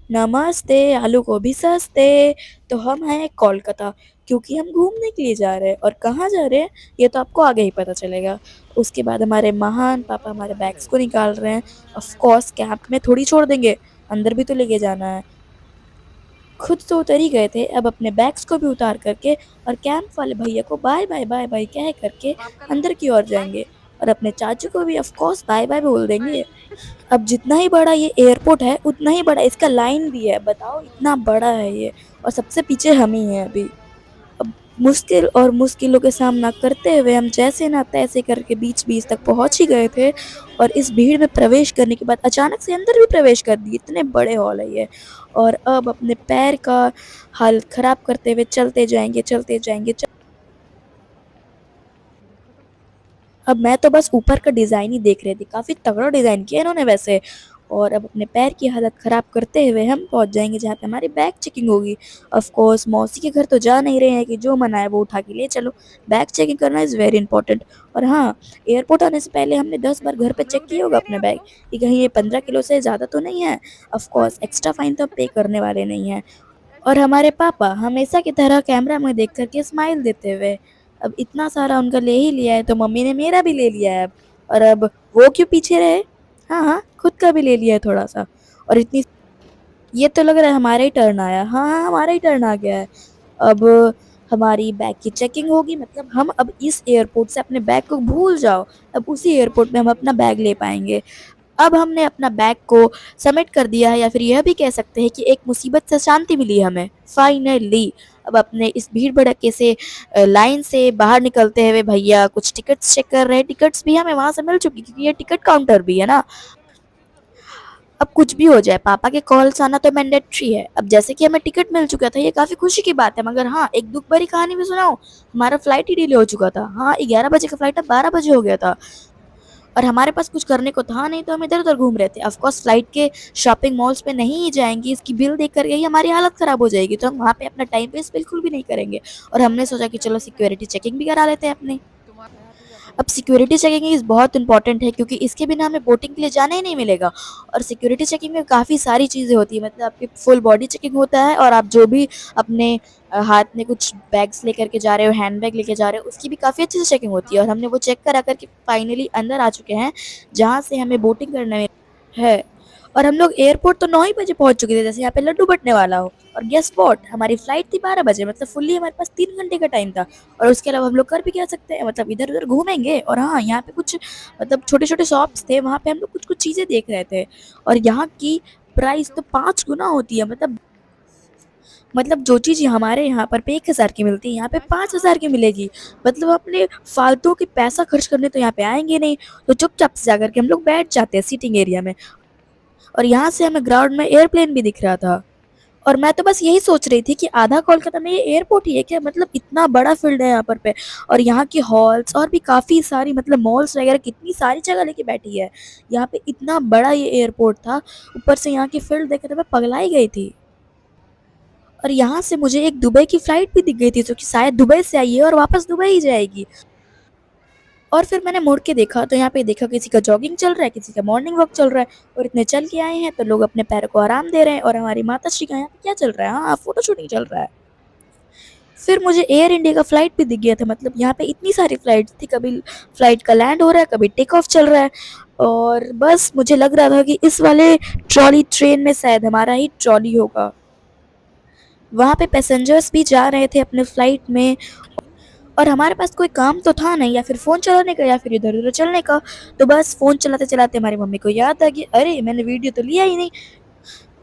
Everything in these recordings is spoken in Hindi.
नमस्ते, आलू गोभी सस्ते। तो हम हैं कोलकाता क्योंकि हम घूमने के लिए जा रहे हैं और कहाँ जा रहे हैं ये तो आपको आगे ही पता चलेगा। उसके बाद हमारे महान पापा हमारे बैग्स को निकाल रहे हैं। ऑफ कोर्स कैंप में थोड़ी छोड़ देंगे, अंदर भी तो लेके जाना है। खुद तो उतर ही गए थे, अब अपने बैग्स को भी उतार करके और कैंप वाले भैया को बाय बाय बाय बाय कह करके अंदर की ओर जाएंगे और अपने चाचू को भी ऑफ कोर्स बाय बाय बोल देंगे। अब जितना ही बड़ा ये एयरपोर्ट है उतना ही बड़ा इसका लाइन भी है, बताओ इतना बड़ा है ये। और सबसे पीछे हम ही हैं अभी। अब मुश्किल और मुश्किलों के सामना करते हुए हम जैसे ना तैसे करके बीच बीच तक पहुंच ही गए थे। और इस भीड़ में प्रवेश करने के बाद अचानक से अंदर भी प्रवेश कर दिए, इतने बड़े हॉल है ये। और अब अपने पैर का हाल खराब करते हुए चलते जाएंगे चलते जाएंगे अब मैं तो बस ऊपर का डिज़ाइन ही देख रही थी, काफ़ी तगड़ा डिज़ाइन किया इन्होंने वैसे। और अब अपने पैर की हालत ख़राब करते हुए हम पहुंच जाएंगे जहाँ पे हमारी बैग चेकिंग होगी। ऑफ कोर्स मौसी के घर तो जा नहीं रहे हैं कि जो मना है वो उठा के ले चलो। बैग चेकिंग करना इज़ वेरी इंपॉर्टेंट। और हाँ, एयरपोर्ट आने से पहले हमने 10 बार घर पे हम चेक लोग किया देख होगा नहीं रहे अपना बैग आपको। कि कहीं ये 15 किलो से ज़्यादा तो नहीं है। ऑफ कोर्स एक्स्ट्रा फाइन तो हम पे करने वाले नहीं हैं। और हमारे पापा हमेशा की तरह कैमरा में देख कर के स्माइल देते हुए, अब इतना सारा उनका ले ही लिया है तो मम्मी ने मेरा भी ले लिया है अब। और अब वो क्यों पीछे रहे? हाँ, हाँ, खुद का भी ले लिया है थोड़ा-सा। और इतनी ये तो लग रहा है हमारा ही टर्न आया। हाँ, हाँ, हमारा ही टर्न आ गया है। अब हमारी बैग की चेकिंग होगी, मतलब हम अब इस एयरपोर्ट से अपने बैग को भूल जाओ। अब उसी एयरपोर्ट में हम अपना बैग ले पाएँगे। अब हमने अपना बैग को सबमिट कर दिया है, या फिर यह भी कह सकते हैं कि एक मुसीबत से शांति मिली हमें फाइनली। अब अपने इस भीड़ भड़के से लाइन से बाहर निकलते हुए भैया कुछ टिकट्स चेक कर रहे हैं। टिकट्स भी हमें वहां से मिल चुकी क्योंकि ये टिकट काउंटर भी है ना। अब कुछ भी हो जाए पापा के कॉल्स आना तो मैंडेटरी है। अब जैसे कि हमें टिकट मिल चुका था, ये काफी खुशी की बात है, मगर हाँ एक दुख भरी कहानी भी सुनाऊं। हमारा फ्लाइट ही डिले हो चुका था। हाँ, 11 बजे का फ्लाइट अब 12 बजे हो गया था। और हमारे पास कुछ करने को था नहीं तो हम इधर-उधर घूम रहे थे। ऑफ कोर्स फ्लाइट के शॉपिंग मॉल्स पे नहीं जाएँगे, इसकी बिल देख कर के ही हमारी हालत खराब हो जाएगी, तो हम वहाँ पे अपना टाइम वेस्ट बिल्कुल भी नहीं करेंगे। और हमने सोचा कि चलो सिक्योरिटी चेकिंग भी करा लेते हैं अपनी। अब सिक्योरिटी चेकिंग इज़ बहुत इंपॉर्टेंट है क्योंकि इसके बिना हमें बोटिंग के लिए जाने ही नहीं मिलेगा। और सिक्योरिटी चेकिंग में काफ़ी सारी चीज़ें होती हैं, मतलब आपकी फुल बॉडी चेकिंग होता है और आप जो भी अपने हाथ में कुछ बैग्स लेकर के जा रहे हो, हैंडबैग लेके जा रहे हो, उसकी भी काफ़ी अच्छे से चेकिंग होती है। और हमने वो चेक करा कर के फाइनली अंदर आ चुके हैं, जहाँ से हमें बोटिंग करना है। और हम लोग एयरपोर्ट तो 9 ही बजे पहुँच चुके थे, जैसे यहाँ पे लड्डू बँटने वाला हो। और गेस व्हाट? हमारी फ्लाइट थी 12 बजे, मतलब फुल्ली हमारे पास 3 घंटे का टाइम था। और उसके अलावा हम लोग कर भी क्या सकते हैं, मतलब इधर-उधर घूमेंगे। और हाँ, यहाँ पे कुछ मतलब छोटे-छोटे शॉप्स थे, वहाँ पे हम लोग कुछ-कुछ चीज़ें देख रहे थे। और यहाँ की प्राइस तो 5 गुना होती है, मतलब जो चीज़ हमारे यहाँ पर पे 1,000 की मिलती है, यहाँ पे 5,000 की मिलेगी। मतलब अपने फालतू के पैसा खर्च करने तो यहाँ पे आएँगे नहीं, तो चुपचाप से जाकर के हम लोग बैठ जाते हैं सीटिंग एरिया में। और यहाँ से हमें ग्राउंड में एयरप्लेन भी दिख रहा था। और मैं तो बस यही सोच रही थी कि आधा कोलकाता में ये एयरपोर्ट ही है क्या? मतलब इतना बड़ा फील्ड है यहाँ पर पे। और यहाँ की हॉल्स और भी काफ़ी सारी मतलब मॉल्स वगैरह कितनी सारी जगह लेके बैठी है। यहाँ पे इतना बड़ा ये एयरपोर्ट था, ऊपर से यहाँ की फील्ड देख के तो मैं पगला ही गई थी। और यहाँ से मुझे एक दुबई की फ्लाइट भी दिख गई थी जो कि शायद दुबई से आई है और वापस दुबई ही जाएगी। और फिर मैंने मुड़ के देखा तो यहाँ पे देखा किसी का जॉगिंग चल रहा है, किसी का मॉर्निंग वॉक चल रहा है। और इतने चल के आए हैं तो लोग अपने पैरों को आराम दे रहे हैं। और हमारी माताश्री का यहाँ पे क्या चल रहा है? हाँ, फोटो शूटिंग चल रहा है। फिर मुझे एयर इंडिया का फ्लाइट भी दिख गया था, मतलब यहाँ पे इतनी सारी फ्लाइट्स थी, कभी फ्लाइट का लैंड हो रहा है, कभी टेक ऑफ चल रहा है। और बस मुझे लग रहा था कि इस वाले ट्रॉली ट्रेन में शायद हमारा ही ट्रॉली होगा। वहाँ पे पैसेंजर्स भी जा रहे थे अपने फ्लाइट में। और हमारे पास कोई काम तो था नहीं, या फिर फ़ोन चलाने का या फिर इधर-उधर चलने का। तो बस फ़ोन चलाते-चलाते हमारी मम्मी को याद आ गया, अरे! मैंने वीडियो तो लिया ही नहीं।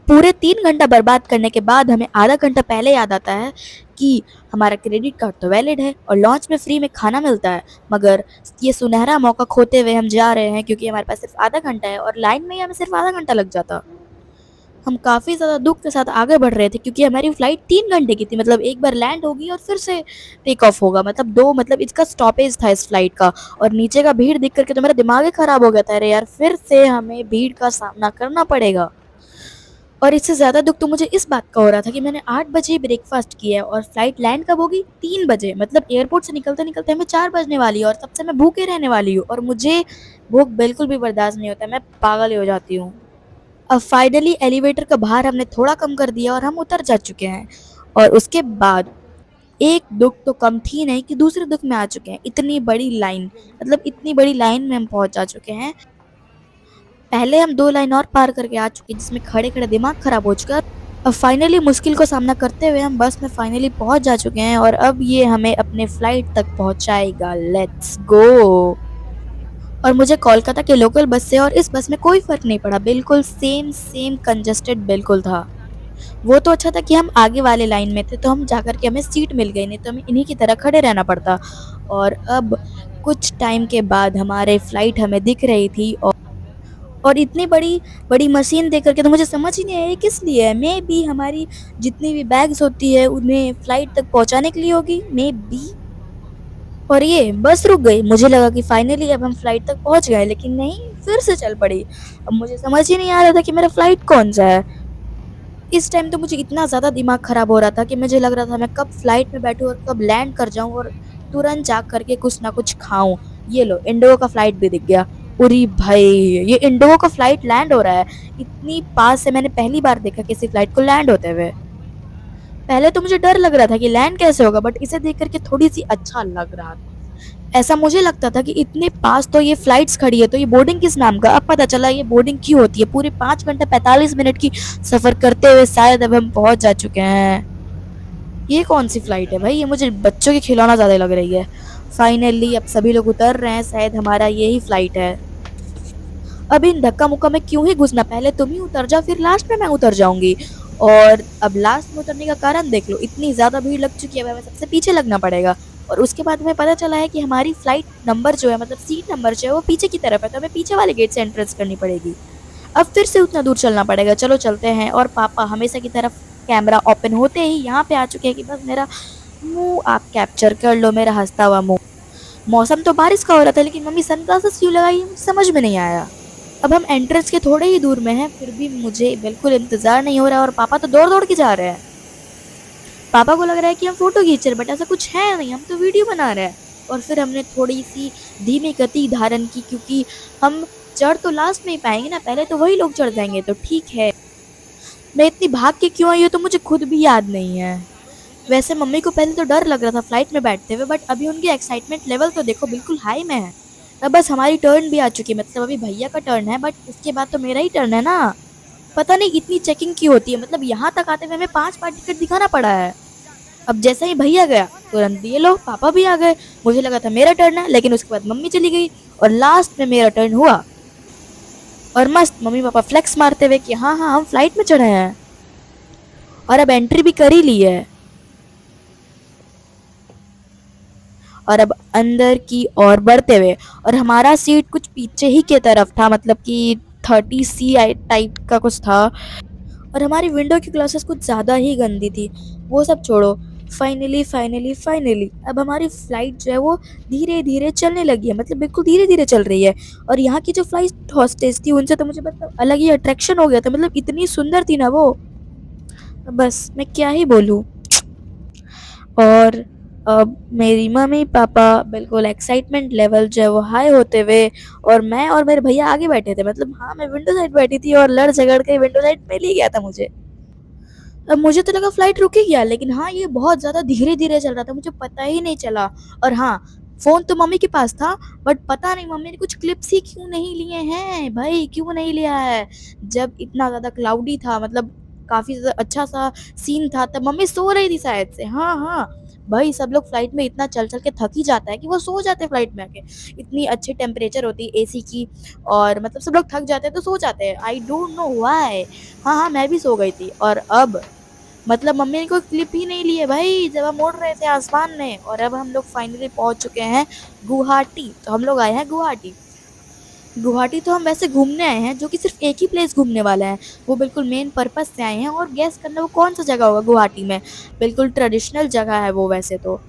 पूरे 3 घंटा बर्बाद करने के बाद हमें आधा घंटा पहले याद आता है कि हमारा क्रेडिट कार्ड तो वैलिड है और लॉन्च में फ्री में खाना मिलता है। मगर ये सुनहरा मौका खोते हुए हम जा रहे हैं क्योंकि हमारे पास सिर्फ़ आधा घंटा है और लाइन में ही हमें सिर्फ़ आधा घंटा लग जाता। हम काफ़ी ज़्यादा दुःख के साथ आगे बढ़ रहे थे क्योंकि हमारी फ्लाइट 3 घंटे की थी, मतलब एक बार लैंड होगी और फिर से टेक ऑफ होगा, मतलब 2 मतलब इसका स्टॉपेज था इस फ्लाइट का। और नीचे का भीड़ देख कर के तो मेरा दिमाग ही खराब हो गया था, अरे यार फिर से हमें भीड़ का सामना करना पड़ेगा। और इससे ज़्यादा दुःख तो मुझे इस बात का हो रहा था कि मैंने 8 बजे ही ब्रेकफ़ास्ट किया है और फ्लाइट लैंड कब होगी? 3 बजे, मतलब एयरपोर्ट से निकलते-निकलते हमें 4 बजने वाली है और तब से मैं भूखे रहने वाली हूँ। और मुझे भूख बिल्कुल भी बर्दाश्त नहीं होता है, मैं पागल ही हो जाती हूँ। अब फाइनली एलिवेटर का भार हमने थोड़ा कम कर दिया और हम उतर जा चुके हैं। और उसके बाद एक दुख तो कम थी नहीं कि दूसरे दुख में आ चुके हैं। इतनी बड़ी लाइन, मतलब इतनी बड़ी लाइन में हम पहुंच जा चुके हैं। पहले हम 2 लाइन और पार करके आ चुके हैं जिसमें खड़े-खड़े दिमाग खराब हो चुका है। अब फाइनली मुश्किल को सामना करते हुए हम बस में फाइनली पहुंच जा चुके हैं और अब ये हमें अपने फ्लाइट तक पहुंचाएगा। Let's go. और मुझे कोलकाता के लोकल बस से और इस बस में कोई फ़र्क नहीं पड़ा, बिल्कुल सेम सेम कंजस्टेड बिल्कुल था। वो तो अच्छा था कि हम आगे वाले लाइन में थे तो हम जाकर के हमें सीट मिल गई, नहीं तो हमें इन्हीं की तरह खड़े रहना पड़ता। और अब कुछ टाइम के बाद हमारे फ्लाइट हमें दिख रही थी और इतनी बड़ी बड़ी मशीन देख करके तो मुझे समझ ही नहीं आया ये किस लिए है। मे बी हमारी जितनी भी बैग्स होती है उन्हें फ्लाइट तक पहुंचाने के लिए होगी, मे बी। और ये बस रुक गई, मुझे लगा कि फाइनली अब हम फ्लाइट तक पहुंच गए, लेकिन नहीं, फिर से चल पड़ी। अब मुझे समझ ही नहीं आ रहा था कि मेरा फ्लाइट कौन सा है। इस टाइम तो मुझे इतना ज़्यादा दिमाग खराब हो रहा था कि मुझे लग रहा था मैं कब फ्लाइट में बैठूँ और कब लैंड कर जाऊँ और तुरंत जा करके कुछ ना कुछ खाऊं। ये लो, इंडिगो का फ्लाइट भी दिख गया। उरी भाई, ये इंडिगो का फ्लाइट लैंड हो रहा है। इतनी पास से मैंने पहली बार देखा किसी फ्लाइट को लैंड होते हुए। पहले तो मुझे डर लग रहा था कि लैंड कैसे होगा, बट इसे देख करके थोड़ी सी अच्छा लग रहा था। ऐसा मुझे लगता था कि इतने पास तो ये फ्लाइट्स खड़ी है तो ये बोर्डिंग किस नाम का। अब पता चला ये बोर्डिंग क्यों होती है। पूरे 5 घंटे 45 मिनट की सफर करते हुए शायद अब हम पहुंच जा चुके हैं। ये कौन सी फ्लाइट है भाई, ये मुझे बच्चों की खिलौना ज्यादा लग रही है। फाइनली अब सभी लोग उतर रहे हैं, शायद हमारा यही फ्लाइट है। अब इन धक्का मुक्का में क्यों ही घुसना, पहले तुम ही उतर जाओ फिर लास्ट में मैं उतर जाऊंगी। और अब लास्ट में उतरने का कारण देख लो, इतनी ज्यादा भीड़ लग चुकी है, हमें सबसे पीछे लगना पड़ेगा। और उसके बाद हमें पता चला है कि हमारी फ्लाइट नंबर जो है, मतलब सीट नंबर जो है वो पीछे की तरफ है, तो हमें पीछे वाले गेट से एंट्रेंस करनी पड़ेगी। अब फिर से उतना दूर चलना पड़ेगा। चलो चलते हैं। और पापा हमेशा की तरफ कैमरा ओपन होते ही यहाँ पे आ चुके हैं कि बस मेरा मुंह आप कैप्चर कर लो, मेरा हंसता हुआ मुंह। मौसम तो बारिश का हो रहा था लेकिन मम्मी सनग्लासेस क्यों लगाई है, मुझे समझ में नहीं आया। अब हम एंट्रेंस के थोड़े ही दूर में हैं, फिर भी मुझे बिल्कुल इंतजार नहीं हो रहा और पापा तो दौड़ दौड़ के जा रहे हैं। पापा को लग रहा है कि हम फोटो खींच रहे हैं, बट ऐसा कुछ है नहीं, हम तो वीडियो बना रहे हैं। और फिर हमने थोड़ी सी धीमी गति धारण की क्योंकि हम चढ़ तो लास्ट में ही पाएंगे ना, पहले तो वही लोग चढ़ जाएंगे, तो ठीक है। मैं इतनी भाग के क्यों आई हूँ तो मुझे खुद भी याद नहीं है। वैसे मम्मी को पहले तो डर लग रहा था फ्लाइट में बैठते हुए, बट अभी उनकी एक्साइटमेंट लेवल तो देखो बिल्कुल हाई में है। अब बस हमारी टर्न भी आ चुकी है, मतलब अभी भैया का टर्न है, बट उसके बाद तो मेरा ही टर्न है ना। पता नहीं इतनी चेकिंग क्यों होती है, मतलब यहाँ तक आते हुए हमें 5 बार टिकट दिखाना पड़ा है। अब जैसा ही भैया गया तुरंत ये लो पापा भी आ गए। मुझे लगा था मेरा टर्न है, लेकिन उसके बाद मम्मी चली गई और लास्ट में मेरा टर्न हुआ। और मस्त मम्मी पापा फ्लेक्स मारते हुए कि हाँ हाँ हम फ्लाइट में चढ़े हैं और अब एंट्री भी कर ही ली है। और अब अंदर की ओर बढ़ते हुए, और हमारा सीट कुछ पीछे ही के तरफ था, मतलब कि 30C टाइप का कुछ था। और हमारी विंडो की ग्लासेस कुछ ज़्यादा ही गंदी थी। वो सब छोड़ो, फाइनली फाइनली फाइनली अब हमारी फ्लाइट जो है वो धीरे धीरे चलने लगी है, मतलब बिल्कुल धीरे धीरे चल रही है। और यहाँ की जो फ्लाइट हॉस्टेस थी उनसे तो मुझे मतलब अलग ही अट्रैक्शन हो गया था, मतलब इतनी सुंदर थी ना वो, बस मैं क्या ही बोलूँ। और अब मेरी मम्मी पापा बिल्कुल एक्साइटमेंट लेवल जो है वो हाई होते हुए, और मैं और मेरे भैया आगे बैठे थे, मतलब हाँ मैं विंडो साइड बैठी थी और लड़ झगड़ के विंडो साइड मिल ही गया था मुझे। अब मुझे तो लगा फ्लाइट रुक ही गया, लेकिन हाँ ये बहुत ज़्यादा धीरे धीरे चल रहा था, मुझे पता ही नहीं चला। और हाँ, फ़ोन तो मम्मी के पास था, बट पता नहीं मम्मी ने कुछ क्लिप्स ही क्यों नहीं लिए हैं भाई, क्यों नहीं लिया है। जब इतना ज़्यादा क्लाउडी था, मतलब काफ़ी अच्छा सा सीन था, तब मम्मी सो रही थी शायद से। हाँ हाँ, भाई सब लोग फ्लाइट में इतना चल चल के थक ही जाता है कि वो सो जाते हैं फ्लाइट में आके। इतनी अच्छी टेम्परेचर होती है एसी की, और मतलब सब लोग थक जाते हैं तो सो जाते हैं, आई डोंट नो व्हाई। हाँ हाँ, मैं भी सो गई थी। और अब मतलब मम्मी ने कोई क्लिप ही नहीं ली है भाई, जब हम उड़ रहे थे आसमान में। और अब हम लोग फाइनली पहुंच चुके हैं गुवाहाटी। तो हम लोग आए हैं गुवाहाटी। गुवाहाटी तो हम वैसे घूमने आए हैं, जो कि सिर्फ एक ही प्लेस घूमने वाला है, वो बिल्कुल मेन पर्पस से आए हैं। और गैस करना वो कौन सा जगह होगा गुवाहाटी में, बिल्कुल ट्रेडिशनल जगह है वो वैसे तो।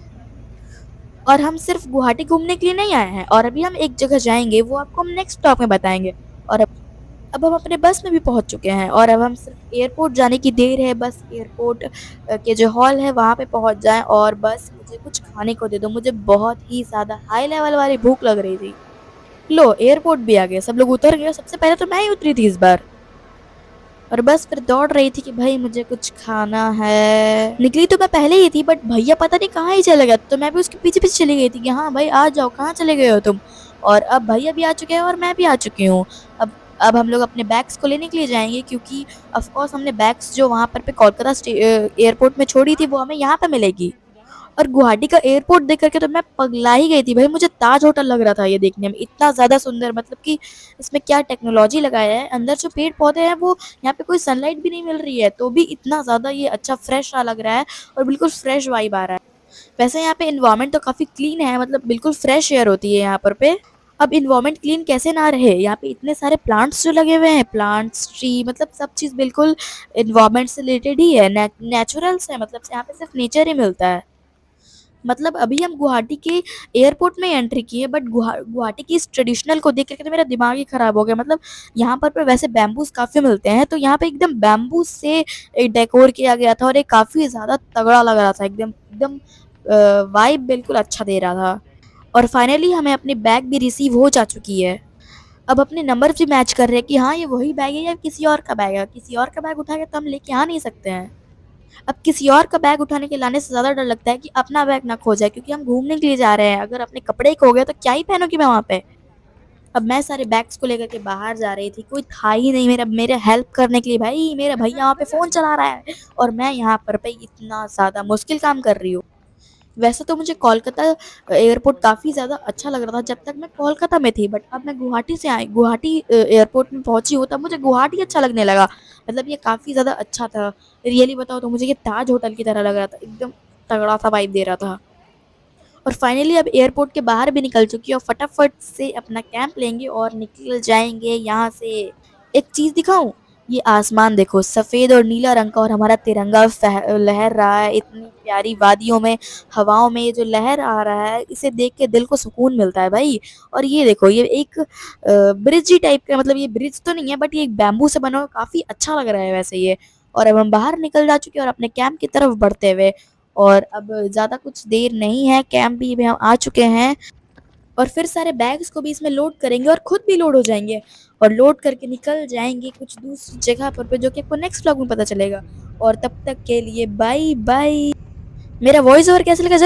और हम सिर्फ गुवाहाटी घूमने के लिए नहीं आए हैं, और अभी हम एक जगह जाएंगे, वो आपको हम नेक्स्ट स्टॉप में बताएंगे। और अब हम अपने बस में भी पहुंच चुके हैं, और अब हम सिर्फ एयरपोर्ट जाने की देर है। बस एयरपोर्ट के जो हॉल है वहाँ पे पहुंच जाएं, और बस मुझे कुछ खाने को दे दो, मुझे बहुत ही ज़्यादा हाई लेवल वाली भूख लग रही थी। लो एयरपोर्ट भी आ गया, सब लोग उतर गए, सबसे पहले तो मैं ही उतरी थी इस बार। और बस फिर दौड़ रही थी कि भाई मुझे कुछ खाना है। निकली तो मैं पहले ही थी, बट भैया पता नहीं कहाँ ही चले गए, तो मैं भी उसके पीछे पीछे चली गई थी कि हाँ भाई आ जाओ, कहाँ चले गए हो तुम। और अब भैया भी आ चुके हैं और मैं भी आ चुकी हूँ। अब हम लोग अपने बैग्स को लेने के लिए जाएंगे, क्योंकि ऑफ कोर्स हमने बैग्स जो वहां पर पे कोलकाता एयरपोर्ट में छोड़ी थी वो हमें यहाँ पे मिलेगी। और गुवाहाटी का एयरपोर्ट देख करके तो मैं पगला ही गई थी भाई। मुझे ताज होटल लग रहा था ये देखने में, इतना ज्यादा सुंदर, मतलब कि इसमें क्या टेक्नोलॉजी लगाया है। अंदर जो पेड़ पौधे हैं वो, यहाँ पे कोई सनलाइट भी नहीं मिल रही है तो भी इतना ज्यादा ये अच्छा फ्रेश सा लग रहा है, और बिल्कुल फ्रेश वाइब आ रहा है। वैसे यहाँ पे इन्वायरमेंट तो काफी क्लीन है, मतलब बिल्कुल फ्रेश एयर होती है यहाँ पर पे। अब इन्वायरमेंट क्लीन कैसे ना रहे, यहाँ पे इतने सारे प्लांट्स जो लगे हुए हैं, प्लांट्स ट्री, मतलब सब चीज बिल्कुल इन्वायरमेंट से रिलेटेड ही है, नेचुरल्स है, मतलब यहाँ पे सिर्फ नेचर ही मिलता है। मतलब अभी हम गुवाहाटी के एयरपोर्ट में एंट्री किए, बट गुवाहाटी की इस ट्रेडिशनल को देख करके तो मेरा दिमाग ही खराब हो गया। मतलब यहाँ पर वैसे बैम्बूस काफी मिलते हैं, तो यहाँ पे एकदम बैम्बू से डेकोर किया गया था, और ये काफी ज्यादा तगड़ा लग रहा था, एकदम एकदम वाइब बिल्कुल अच्छा दे रहा था। और फाइनली हमें अपनी बैग भी रिसीव हो जा चुकी है। अब अपने नंबर भी मैच कर रहे हैं कि हाँ ये वही बैग है या किसी और का बैग है। किसी और का बैग उठा के तो हम लेके आ नहीं सकते हैं। अब किसी और का बैग उठाने के लाने से ज्यादा डर लगता है कि अपना बैग ना खो जाए, क्योंकि हम घूमने के लिए जा रहे हैं। अगर अपने कपड़े खो गए तो क्या ही पहनूंगी मैं वहां पे। अब मैं सारे बैग्स को लेकर के बाहर जा रही थी, कोई था ही नहीं मेरा मेरे हेल्प करने के लिए। भाई मेरा भैया वहाँ पे फोन चला रहा है और मैं यहाँ पर पे इतना ज्यादा मुश्किल काम कर रही हूँ। वैसे तो मुझे कोलकाता एयरपोर्ट काफ़ी ज़्यादा अच्छा लग रहा था जब तक मैं कोलकाता में थी, बट अब मैं गुवाहाटी से आई, गुवाहाटी एयरपोर्ट में पहुंची हूँ, तब मुझे गुवाहाटी अच्छा लगने लगा। मतलब ये काफ़ी ज़्यादा अच्छा था। रियली बताओ तो मुझे ये ताज होटल की तरह लग रहा था, एकदम तगड़ा सा वाइब दे रहा था। और फाइनली अब एयरपोर्ट के बाहर भी निकल चुकी है, और फटाफट से अपना कैंप लेंगे और निकल जाएंगे यहाँ से। एक चीज दिखाऊं, ये आसमान देखो, सफेद और नीला रंग का, और हमारा तिरंगा लहर रहा है इतनी प्यारी वादियों में, हवाओं में। ये जो लहर आ रहा है इसे देख के दिल को सुकून मिलता है भाई। और ये देखो, ये एक ब्रिज ही टाइप का, मतलब ये ब्रिज तो नहीं है बट ये एक बैम्बू से बना हुआ, काफी अच्छा लग रहा है वैसे ये। और अब हम बाहर निकल जा चुके हैं और अपने कैंप की तरफ बढ़ते हुए। और अब ज़्यादा कुछ देर नहीं है, कैंप भी हम आ चुके हैं। और फिर सारे बैग्स को भी इसमें लोड करेंगे और खुद भी लोड हो जाएंगे, और लोड करके निकल जाएंगे कुछ दूसरी जगह पर जो कि आपको नेक्स्ट व्लॉग में पता चलेगा। और तब तक के लिए बाय बाय। मेरा वॉइस ओवर कैसे लगा?